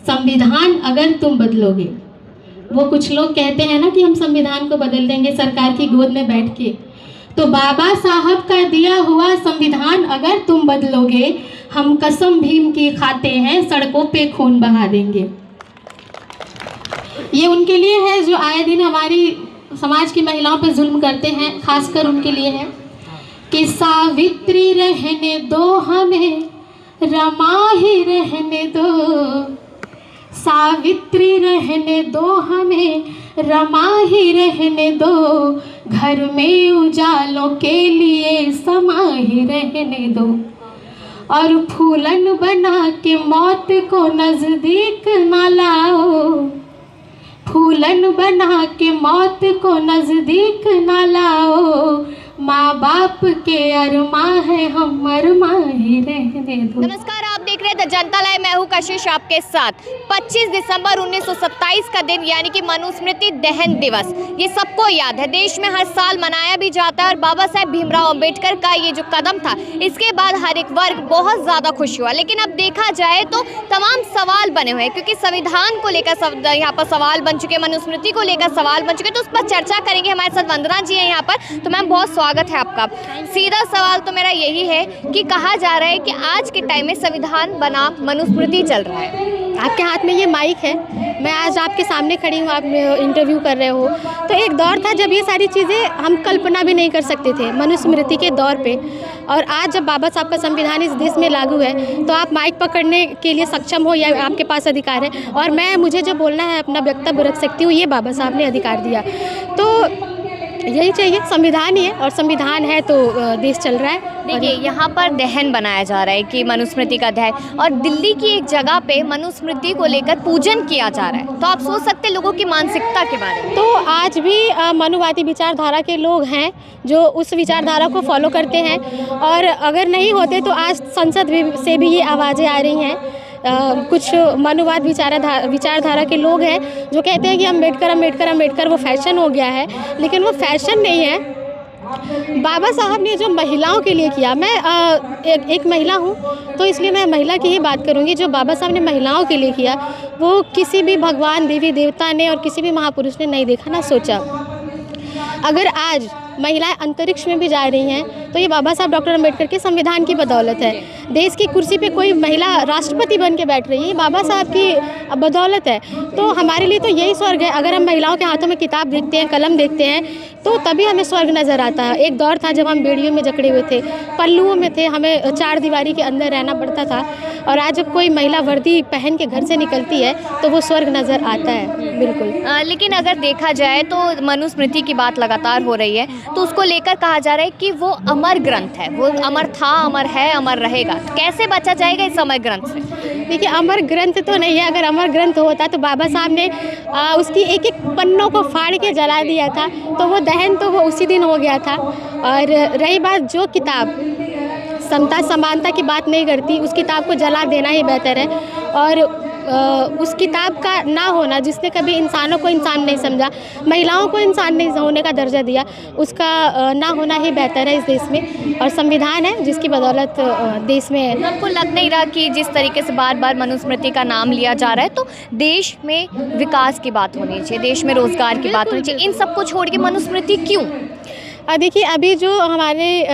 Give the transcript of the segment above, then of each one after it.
संविधान अगर तुम बदलोगे। वो कुछ लोग कहते हैं ना कि हम संविधान को बदल देंगे सरकार की गोद में बैठ के, तो बाबा साहब का दिया हुआ संविधान अगर तुम बदलोगे, हम कसम भीम की खाते हैं, सड़कों पे खून बहा देंगे। ये उनके लिए है जो आए दिन हमारी समाज की महिलाओं पे जुल्म करते हैं, खासकर उनके लिए है कि सावित्री रहने दो हमें, रमा ही रहने दो, सावित्री रहने दो हमें, रमा ही रहने दो, घर में उजालों के लिए समा ही रहने दो, और फूलन बना के मौत को नजदीक ना लाओ, फूलन बना के मौत को नजदीक ना लाओ, माँ बाप के अरमा है, हम अरमा ही रहने दो। नमस्कार, आप देख रहे हैं द जनता लाइव, मैं हूं कशिश आपके साथ। 25 दिसंबर 1927 का दिन यानी कि मनुस्मृति दहन दिवस, ये सबको याद है, देश में हर साल मनाया भी जाता है। और बाबा साहेब भीमराव अंबेडकर का ये जो कदम था, इसके बाद हर एक वर्ग बहुत ज़्यादा खुश हुआ। लेकिन अब देखा जाए तो तमाम सवाल बने हुए हैं, क्योंकि संविधान को लेकर यहाँ पर सवाल बन चुके, मनुस्मृति को लेकर सवाल बन चुके, तो उस पर चर्चा करेंगे। हमारे साथ वंदना जी हैं यहाँ पर। तो मैम, बहुत स्वागत है आपका। सीधा सवाल तो मेरा यही है कि कहा जा रहा है कि आज के टाइम में संविधान बना मनुस्मृति चल रहा है। आपके हाथ में ये माइक है, मैं आज आपके सामने खड़ी हूँ, आप इंटरव्यू कर रहे हो। तो एक दौर था जब ये सारी चीज़ें हम कल्पना भी नहीं कर सकते थे मनुस्मृति के दौर पे, और आज जब बाबा साहब का संविधान इस देश में लागू है तो आप माइक पकड़ने के लिए सक्षम हो या आपके पास अधिकार है, और मुझे जो बोलना है अपना वक्तव्य रख सकती हूँ, ये बाबा साहब ने अधिकार दिया। तो यही चाहिए, संविधान ही है, और संविधान है तो देश चल रहा है। देखिए, यहाँ पर दहन बनाया जा रहा है कि मनुस्मृति का दहन, और दिल्ली की एक जगह पे मनुस्मृति को लेकर पूजन किया जा रहा है। तो आप सोच सकते हैं लोगों की मानसिकता के बारे में। तो आज भी मनुवादी विचारधारा के लोग हैं जो उस विचारधारा को फॉलो करते हैं, और अगर नहीं होते तो आज संसद से भी ये आवाज़ें आ रही हैं। कुछ मनुवाद विचारधारा के लोग हैं जो कहते हैं कि अम्बेडकर वो फैशन हो गया है, लेकिन वो फैशन नहीं है। बाबा साहब ने जो महिलाओं के लिए किया, मैं एक महिला हूँ तो इसलिए मैं महिला की ही बात करूँगी। जो बाबा साहब ने महिलाओं के लिए किया, वो किसी भी भगवान, देवी देवता ने और किसी भी महापुरुष ने नहीं देखा, ना सोचा। अगर आज महिलाएं अंतरिक्ष में भी जा रही हैं तो ये बाबा साहब डॉक्टर अम्बेडकर के संविधान की बदौलत है। देश की कुर्सी पे कोई महिला राष्ट्रपति बन के बैठ रही है, बाबा साहब की बदौलत है। तो हमारे लिए तो यही स्वर्ग है। अगर हम महिलाओं के हाथों में किताब देखते हैं, कलम देखते हैं, तो तभी हमें स्वर्ग नज़र आता है। एक दौर था जब हम बेड़ियों में जकड़े हुए थे, पल्लुओं में थे, हमें चार दीवारी के अंदर रहना पड़ता था, और आज जब कोई महिला वर्दी पहन के घर से निकलती है तो वो स्वर्ग नज़र आता है। बिल्कुल। लेकिन अगर देखा जाए तो मनुस्मृति की बात लगातार हो रही है, तो उसको लेकर कहा जा रहा है कि वो अमर ग्रंथ है, वो अमर था, अमर है, अमर रहेगा। कैसे बचा जाएगा इस अमर ग्रंथ से? देखिए, अमर ग्रंथ तो नहीं है। अगर अमर ग्रंथ होता तो बाबा साहब ने उसकी एक एक पन्नों को फाड़ के जला दिया था, तो वो दहन तो वो उसी दिन हो गया था। और रही बात जो किताब समता समानता की बात नहीं करती, उस किताब को जला देना ही बेहतर है। और उस किताब का ना होना, जिसने कभी इंसानों को इंसान नहीं समझा, महिलाओं को इंसान नहीं होने का दर्जा दिया, उसका ना होना ही बेहतर है इस देश में। और संविधान है जिसकी बदौलत देश में। आपको लग नहीं रहा कि जिस तरीके से बार बार मनुस्मृति का नाम लिया जा रहा है, तो देश में विकास की बात होनी चाहिए, देश में रोजगार की बात होनी चाहिए, इन सबको छोड़ के मनुस्मृति क्यों? देखिए, अभी जो हमारे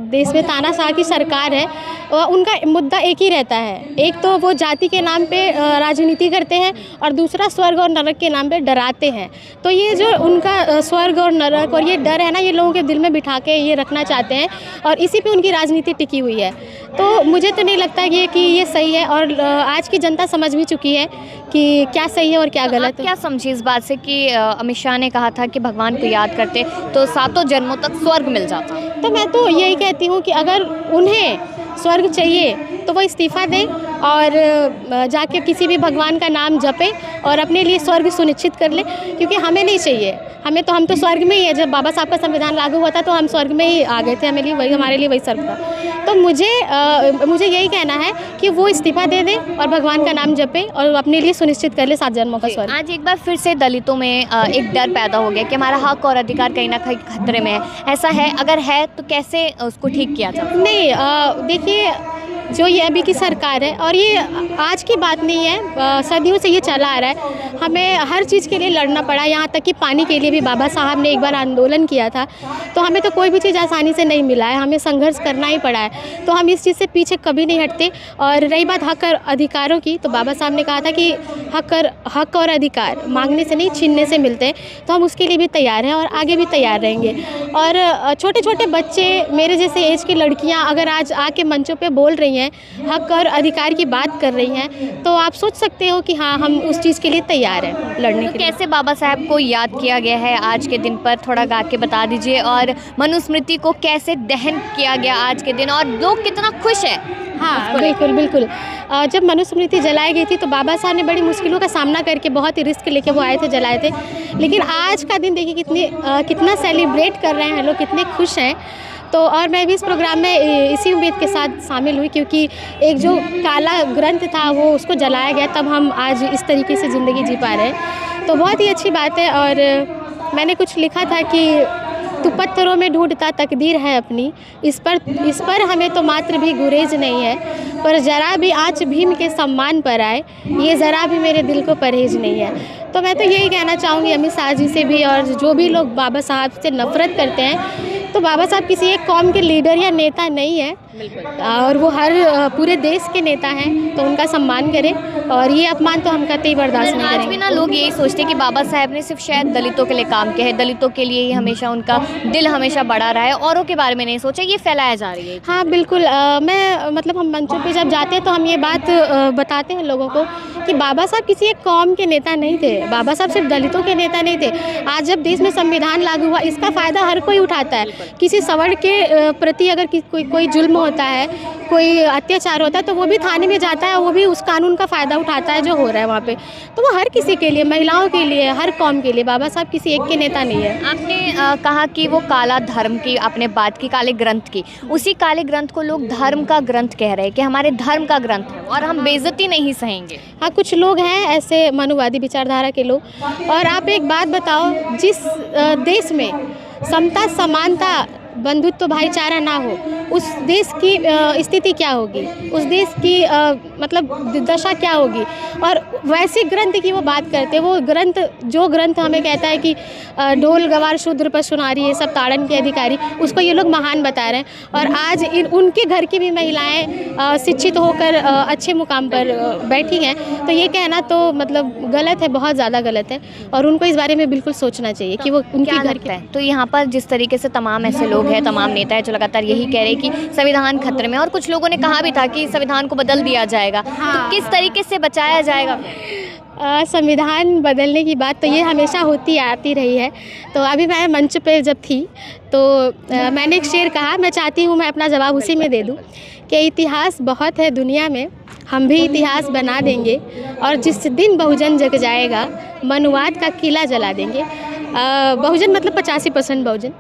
देश में तानाशाह की सरकार है, उनका मुद्दा एक ही रहता है। एक तो वो जाति के नाम पे राजनीति करते हैं, और दूसरा स्वर्ग और नरक के नाम पे डराते हैं। तो ये जो उनका स्वर्ग और नरक और ये डर है ना, ये लोगों के दिल में बिठा के ये रखना चाहते हैं, और इसी पे उनकी राजनीति टिकी हुई है। तो मुझे तो नहीं लगता कि ये सही है, और आज की जनता समझ भी चुकी है कि क्या सही है और क्या गलत है। क्या समझी इस बात से कि अमित शाह ने कहा था कि भगवान को याद करते तो 7 जन्मों तक स्वर्ग मिल जाता? तो मैं तो यही कहती हूँ कि अगर उन्हें स्वर्ग चाहिए तो वो इस्तीफ़ा दें और जाके किसी भी भगवान का नाम जपें और अपने लिए स्वर्ग सुनिश्चित कर लें, क्योंकि हमें नहीं चाहिए। हम तो स्वर्ग में ही है। जब बाबा साहब का संविधान लागू हुआ था तो हम स्वर्ग में ही आ गए थे, हमारे लिए वही स्वर्ग था। तो मुझे यही कहना है कि वो इस्तीफ़ा दे दें और भगवान का नाम जपें और अपने लिए सुनिश्चित कर ले 7 जन्मों का स्वर्ग। आज एक बार फिर से दलितों में एक डर पैदा हो गया कि हमारा हक और अधिकार कहीं ना कहीं खतरे में है। ऐसा है? अगर है तो कैसे उसको ठीक किया जाए? नहीं, देखिए, जो ये अभी की सरकार है, और ये आज की बात नहीं है, सदियों से ये चला आ रहा है। हमें हर चीज़ के लिए लड़ना पड़ा, यहाँ तक कि पानी के लिए भी बाबा साहब ने एक बार आंदोलन किया था। तो हमें तो कोई भी चीज़ आसानी से नहीं मिला है, हमें संघर्ष करना ही पड़ा है। तो हम इस चीज़ से पीछे कभी नहीं हटते। और रही बात हक और अधिकारों की, तो बाबा साहब ने कहा था कि हक और अधिकार मांगने से नहीं, छीनने से मिलते हैं। तो हम उसके लिए भी तैयार हैं और आगे भी तैयार रहेंगे। और छोटे छोटे बच्चे, मेरे जैसे एज की लड़कियां अगर आज आके मंचों पे बोल रही हैं, हक और अधिकार की बात कर रही हैं, तो आप सोच सकते हो कि हाँ, हम उस चीज़ के लिए तैयार हैं लड़ने के लिए। कैसे बाबा साहब को याद किया गया है आज के दिन पर, थोड़ा गा के बता दीजिए। और मनुस्मृति को कैसे दहन किया गया आज के दिन, और लोग कितना खुश है। हाँ, बिल्कुल बिल्कुल। जब मनुस्मृति जलाई गई थी तो बाबा साहब ने बड़ी मुश्किलों का सामना करके, बहुत ही रिस्क लेके वो आए थे, जलाए थे। लेकिन आज का दिन देखिए कितना सेलिब्रेट कर रहे हैं लोग, कितने खुश हैं। तो और मैं भी इस प्रोग्राम में इसी उम्मीद के साथ शामिल हुई, क्योंकि एक जो काला ग्रंथ था वो उसको जलाया गया, तब हम आज इस तरीके से ज़िंदगी जी पा रहे हैं। तो बहुत ही अच्छी बात है। और मैंने कुछ लिखा था कि तू पत्थरों में ढूंढता तकदीर है अपनी, इस पर हमें तो मात्र भी गुरेज नहीं है, पर ज़रा भी आँच भीम के सम्मान पर आए, ये ज़रा भी मेरे दिल को परहेज नहीं है। तो मैं तो यही कहना चाहूँगी अमित शाह जी से भी, और जो भी लोग बाबा साहब से नफ़रत करते हैं, तो बाबा साहब किसी एक कौम के लीडर या नेता नहीं है, और वो हर पूरे देश के नेता हैं। तो उनका सम्मान करें, और ये अपमान तो हम कतई बर्दाश्त नहीं करेंगे। आज भी ना लोग यही सोचते हैं कि बाबा साहब ने सिर्फ शायद दलितों के लिए काम किया है, दलितों के लिए ही हमेशा उनका दिल हमेशा बड़ा रहा है, औरों के बारे में नहीं सोचा। ये फैलाया जा रही है। हाँ बिल्कुल। मैं मतलब हम मंचों पे जब जाते हैं तो हम ये बात बताते हैं लोगों को कि बाबा साहब किसी एक कौम के नेता नहीं थे, बाबा साहब सिर्फ दलितों के नेता नहीं थे। आज जब देश में संविधान लागू हुआ, इसका फ़ायदा हर कोई उठाता है। किसी सवर्ण के प्रति अगर कोई जुल्म होता है, कोई अत्याचार होता है, तो वो भी थाने में जाता है, वो भी उस कानून का फ़ायदा उठाता है जो हो रहा है वहाँ पे। तो वो हर किसी के लिए, महिलाओं के लिए, हर कौम के लिए। बाबा साहब किसी एक के नेता नहीं है। आपने कहा कि वो काला धर्म की आपने बात की, काले ग्रंथ की, उसी काले ग्रंथ को लोग धर्म का ग्रंथ कह रहे हैं कि हमारे धर्म का ग्रंथ है और हम बेइज्जती नहीं सहेंगे। हाँ, कुछ लोग हैं ऐसे मनुवादी विचारधारा के लोग। और आप एक बात बताओ, जिस देश में समता, समानता, बंधुत्व, भाईचारा ना हो, उस देश की स्थिति क्या होगी, उस देश की मतलब दशा क्या होगी। और वैसे ग्रंथ की वो बात करते हैं, वो ग्रंथ, जो ग्रंथ हमें कहता है कि ढोल गवार शूद्र पर सुनारी, ये सब ताड़न के अधिकारी, उसको ये लोग महान बता रहे हैं। और आज उनके घर की भी महिलाएं शिक्षित होकर अच्छे मुकाम पर बैठी हैं। तो ये कहना तो मतलब गलत है, बहुत ज़्यादा गलत है। और उनको इस बारे में बिल्कुल सोचना चाहिए कि वो उनके घर के। तो यहाँ पर जिस तरीके से तमाम ऐसे लोग हैं, तमाम नेता है जो लगातार यही कह रहे हैं कि संविधान खतरे में, और कुछ लोगों ने कहा भी था कि संविधान को बदल दिया जाएगा। तो किस तरीके से बचाया जाएगा? संविधान बदलने की बात तो ये हमेशा होती आती रही है। तो अभी मैं मंच पे जब थी तो मैंने एक शेर कहा, मैं चाहती हूँ मैं अपना जवाब उसी में दे दूँ कि इतिहास बहुत है दुनिया में, हम भी इतिहास बना देंगे, और जिस दिन बहुजन जग जाएगा मनुवाद का किला जला देंगे। बहुजन मतलब 85% बहुजन।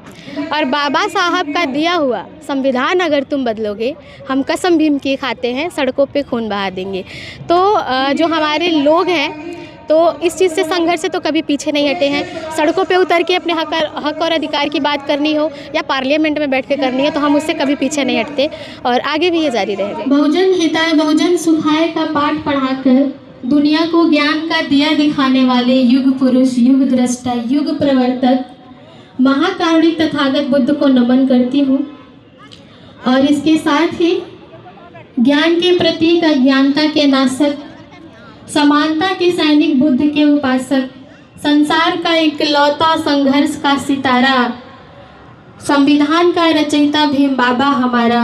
और बाबा साहब का दिया हुआ संविधान अगर तुम बदलोगे, हम कसम भीम की खाते हैं, सड़कों पे खून बहा देंगे। तो जो हमारे लोग हैं, तो इस चीज़ से, संघर्ष से तो कभी पीछे नहीं हटे हैं। सड़कों पे उतर के अपने हक और अधिकार की बात करनी हो या पार्लियामेंट में बैठ के करनी है, तो हम उससे कभी पीछे नहीं हटते, और आगे भी ये जारी रहेगा। बहुजन हिताय बहुजन सुखाय का पाठ पढ़ाकर दुनिया को ज्ञान का दिया दिखाने वाले युग पुरुष, युग दृष्टा, युग प्रवर्तक, महाकारुणिक तथागत बुद्ध को नमन करती हूँ। और इसके साथ ही ज्ञान के प्रतीक, अज्ञानता के नाशक, समानता के सैनिक, बुद्ध के उपासक, संसार का इकलौता संघर्ष का सितारा, संविधान का रचयिता भीम बाबा हमारा,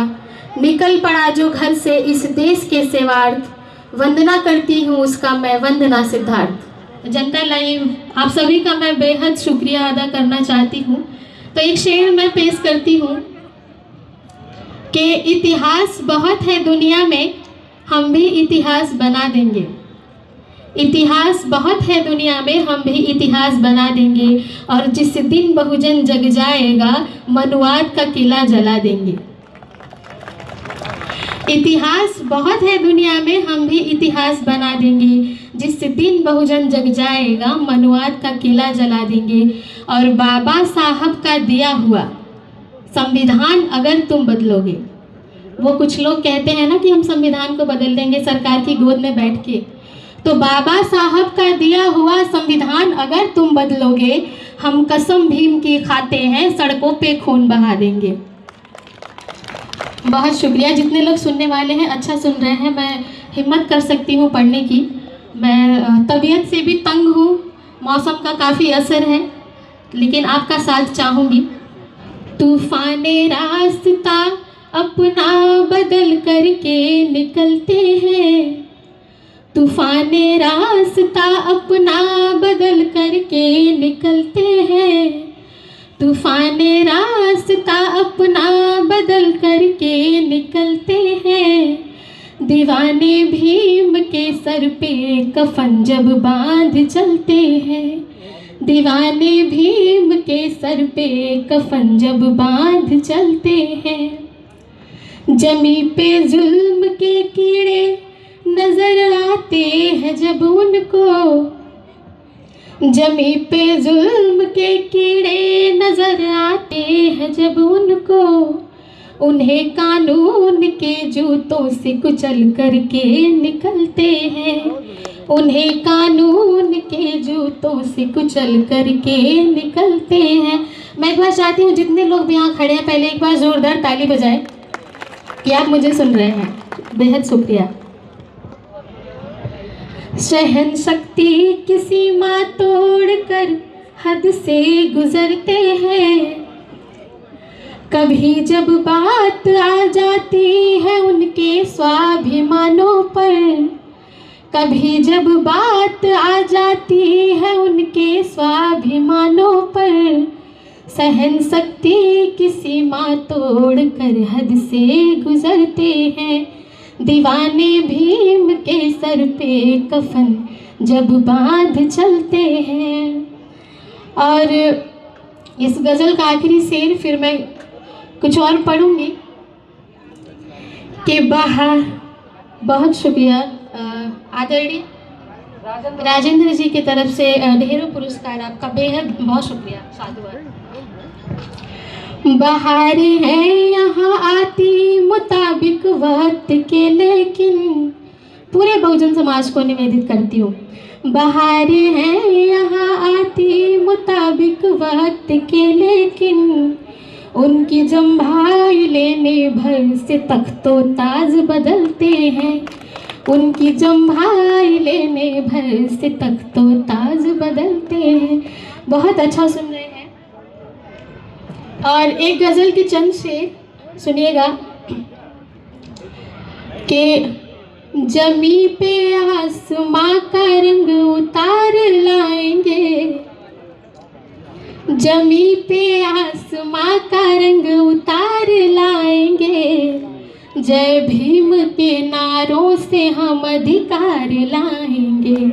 निकल पड़ा जो घर से इस देश के सेवार्थ, वंदना करती हूँ उसका मैं वंदना सिद्धार्थ। जनता लाइव आप सभी का मैं बेहद शुक्रिया अदा करना चाहती हूँ। तो एक शेर मैं पेश करती हूँ कि इतिहास बहुत है दुनिया में, हम भी इतिहास बना देंगे। इतिहास बहुत है दुनिया में, हम भी इतिहास बना देंगे, और जिस दिन बहुजन जग जाएगा मनुवाद का किला जला देंगे। इतिहास बहुत है दुनिया में, हम भी इतिहास बना देंगे, जिस दिन बहुजन जग जाएगा मनुवाद का किला जला देंगे। और बाबा साहब का दिया हुआ संविधान अगर तुम बदलोगे, वो कुछ लोग कहते हैं ना कि हम संविधान को बदल देंगे सरकार की गोद में बैठ के, तो बाबा साहब का दिया हुआ संविधान अगर तुम बदलोगे, हम कसम भीम की खाते हैं, सड़कों पे खून बहा देंगे। बहुत शुक्रिया। जितने लोग सुनने वाले हैं अच्छा सुन रहे हैं। मैं हिम्मत कर सकती हूँ पढ़ने की। मैं तबीयत से भी तंग हूँ, मौसम का काफ़ी असर है, लेकिन आपका साथ चाहूँगी। तूफाने रास्ता अपना बदल करके निकलते हैं, तूफाने रास्ता अपना बदल करके निकलते हैं, तूफाने रास्ता अपना बदल करके निकलते हैं, दीवाने भीम के सर पे कफन जब बांध चलते हैं, दीवाने भीम के सर पे कफन जब बांध चलते हैं। जमी पे जुल्म के कीड़े नजर आते हैं जब उनको, जमी पे जुल्म के कीड़े नजर आते हैं जब उनको, उन्हें कानून के जूतों से कुचल करके निकलते हैं, उन्हें कानून के जूतों से कुचल करके निकलते हैं। मैं एक बार चाहती हूँ जितने लोग भी यहाँ खड़े हैं पहले एक बार जोरदार ताली बजाएं कि आप मुझे सुन रहे हैं। बेहद शुक्रिया। सहन शक्ति की सीमा तोड़कर हद से गुजरते हैं, कभी जब बात आ जाती है उनके स्वाभिमानों पर, कभी जब बात आ जाती है उनके स्वाभिमानों पर, सहन शक्ति की सीमा तोड़कर हद से गुजरते हैं, दीवाने भीम के सर पे कफन जब बांध चलते हैं। और इस गज़ल का आखिरी शेर फिर मैं कुछ और पढ़ूंगी कि बाहर। बहुत शुक्रिया आदरणीय राजेंद्र जी की तरफ से ढेरों पुरस्कार, आपका बेहद बहुत शुक्रिया। साधुवाद। बहारें हैं यहाँ आती मुताबिक वक्त के, लेकिन पूरे बहुजन समाज को निवेदित करती हूँ। बहारें हैं यहाँ आती मुताबिक वक्त के, लेकिन उनकी जम्भाई लेने भर से तख्तो ताज बदलते हैं, उनकी जम्भाई लेने भर से तख्तो ताज बदलते हैं। बहुत अच्छा सुन रहे हैं। और एक गज़ल की चंद शेर सुनिएगा कि जमी पे आसमां का रंग उतार लाएंगे, जमी पे आसमां का रंग उतार लाएंगे, जय भीम के नारों से हम अधिकार लाएंगे,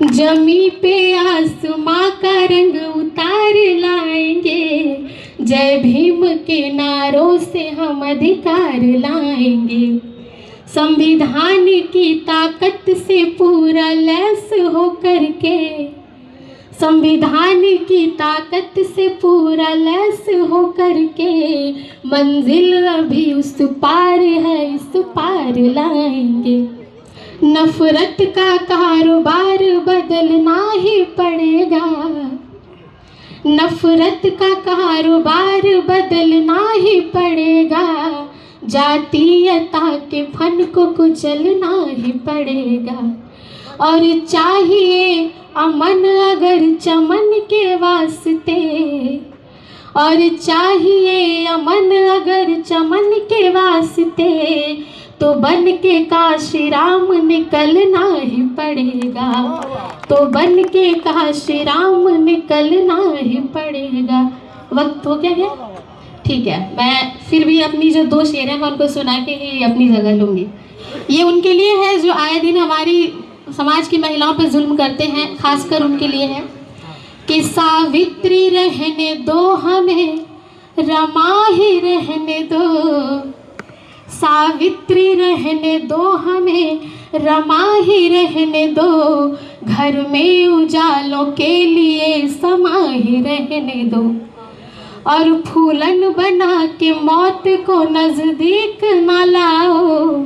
जमी पे आसमां का रंग उतार लाएंगे, जय भीम के नारों से हम अधिकार लाएंगे, संविधान की ताकत से पूरा लैस हो करके, संविधान की ताकत से पूरा लैस हो करके, मंजिल अभी उस पार है, इस पार लाएंगे, नफरत का कारोबार बदलना ही पड़ेगा, नफरत का कारोबार बदलना ही पड़ेगा, जातीयता के फन को कुचलना ही पड़ेगा, और चाहिए अमन अगर चमन के वास्ते, और चाहिए अमन अगर चमन के वास्ते, तो बन के काशी राम निकलना ही पड़ेगा, तो बन के काशी राम निकलना ही पड़ेगा। वक्त हो गया है? ठीक है, मैं फिर भी अपनी जो दो शेर हैं मैं उनको सुना के ही अपनी जगह लूँगी। ये उनके लिए है जो आए दिन हमारी समाज की महिलाओं पर जुल्म करते हैं, खासकर उनके लिए है कि सावित्री रहने दो हमें, रमा ही रहने दो, सावित्री रहने दो हमें, रमा ही रहने दो, घर में उजालों के लिए समा ही रहने दो, और फूलन बना के मौत को नज़दीक ना लाओ,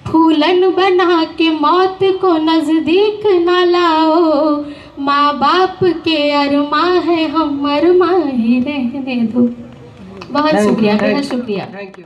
फूलन बना के मौत को नज़दीक ना लाओ, माँ बाप के अरमां है हम अरमां ही रहने दो। बहुत शुक्रिया, बेहद शुक्रिया। Thank you.